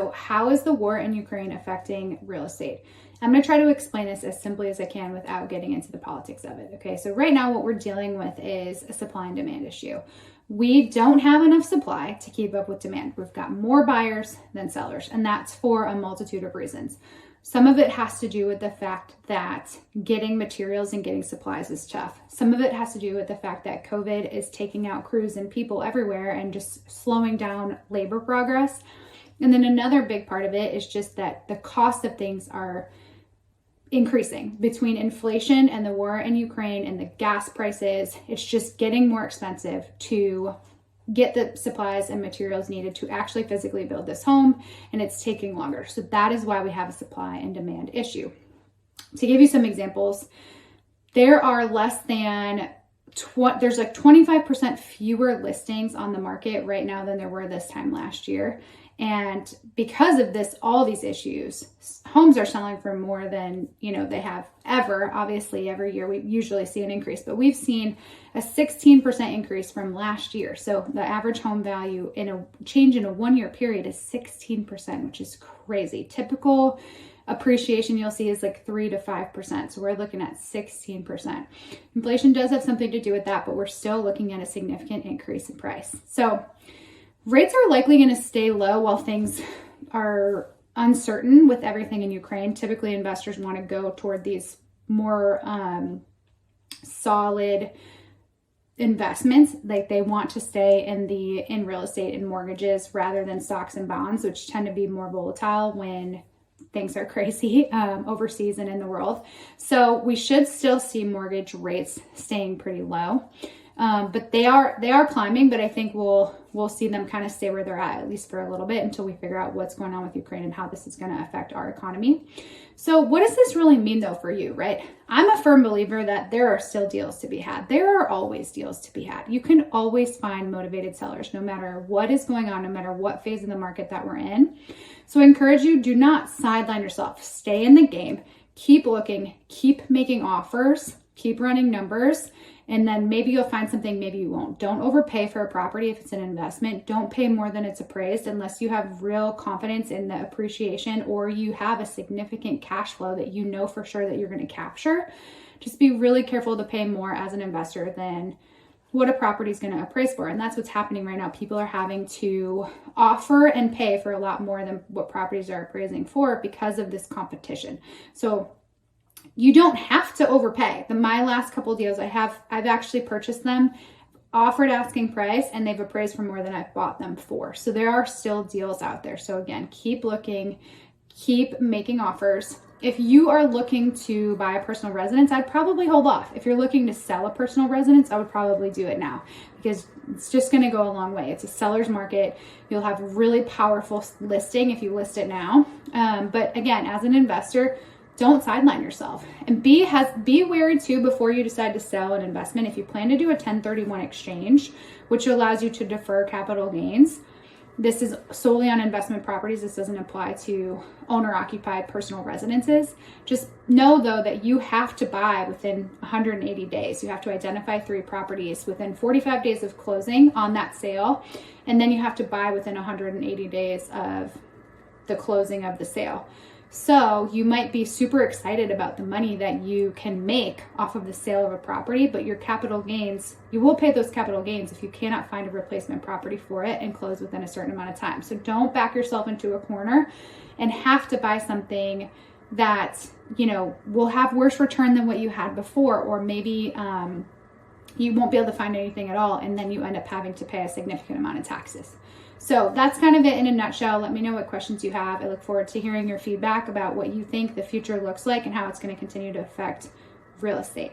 So how is the war in Ukraine affecting real estate? I'm going to try to explain this as simply as I can without getting into the politics of it. Okay, so right now what we're dealing with is a supply and demand issue. We don't have enough supply to keep up with demand. We've got more buyers than sellers, and that's for a multitude of reasons. Some of it has to do with the fact that getting materials and getting supplies is tough. Some of it has to do with the fact that COVID is taking out crews and people everywhere and just slowing down labor progress. And then another big part of it is just that the cost of things are increasing between inflation and the war in Ukraine and the gas prices. It's just getting more expensive to get the supplies and materials needed to actually physically build this home, and it's taking longer. So that is why we have a supply and demand issue. To give you some examples, there are less than there's like 25% fewer listings on the market right now than there were this time last year. And because of this, all these issues, homes are selling for more than, they have ever. Obviously, every year we usually see an increase, but we've seen a 16% increase from last year. So the average home value in a change in a 1-year period is 16%, which is crazy. Typical appreciation you'll see is like 3 to 5%. So we're looking at 16%. Inflation does have something to do with that, but we're still looking at a significant increase in price. So rates are likely going to stay low while things are uncertain with everything in Ukraine. Typically, investors want to go toward these more solid investments. Like they want to stay in real estate and mortgages rather than stocks and bonds, which tend to be more volatile when things are crazy overseas and in the world. So we should still see mortgage rates staying pretty low. But they are climbing, but I think we'll see them kind of stay where they're at least for a little bit until we figure out what's going on with Ukraine and how this is going to affect our economy. So what does this really mean though for you, right? I'm a firm believer that there are still deals to be had. There are always deals to be had. You can always find motivated sellers no matter what is going on, no matter what phase of the market that we're in. So I encourage you, do not sideline yourself. Stay in the game, keep looking, keep making offers, keep running numbers, and then maybe you'll find something, maybe you won't. Don't overpay for a property if it's an investment. Don't pay more than it's appraised unless you have real confidence in the appreciation or you have a significant cash flow that you know for sure that you're going to capture. Just be really careful to pay more as an investor than what a property is going to appraise for. And that's what's happening right now. People are having to offer and pay for a lot more than what properties are appraising for because of this competition. So you don't have to overpay. My last couple deals I've actually purchased them, offered asking price, and they've appraised for more than I've bought them for. So there are still deals out there. So again, keep looking, keep making offers. If you are looking to buy a personal residence, I'd probably hold off. If you're looking to sell a personal residence, I would probably do it now because it's just going to go a long way. It's a seller's market. You'll have really powerful listing if you list it now. But again, as an investor, don't sideline yourself, and be wary too before you decide to sell an investment. If you plan to do a 1031 exchange, which allows you to defer capital gains, this is solely on investment properties. This doesn't apply to owner-occupied personal residences. Just know though that you have to buy within 180 days. You have to identify 3 properties within 45 days of closing on that sale, and then you have to buy within 180 days of the closing of the sale. So you might be super excited about the money that you can make off of the sale of a property, but your capital gains, you will pay those capital gains if you cannot find a replacement property for it and close within a certain amount of time. So don't back yourself into a corner and have to buy something that, will have worse return than what you had before, or maybe you won't be able to find anything at all, and then you end up having to pay a significant amount of taxes. So that's kind of it in a nutshell. Let me know what questions you have. I look forward to hearing your feedback about what you think the future looks like and how it's going to continue to affect real estate.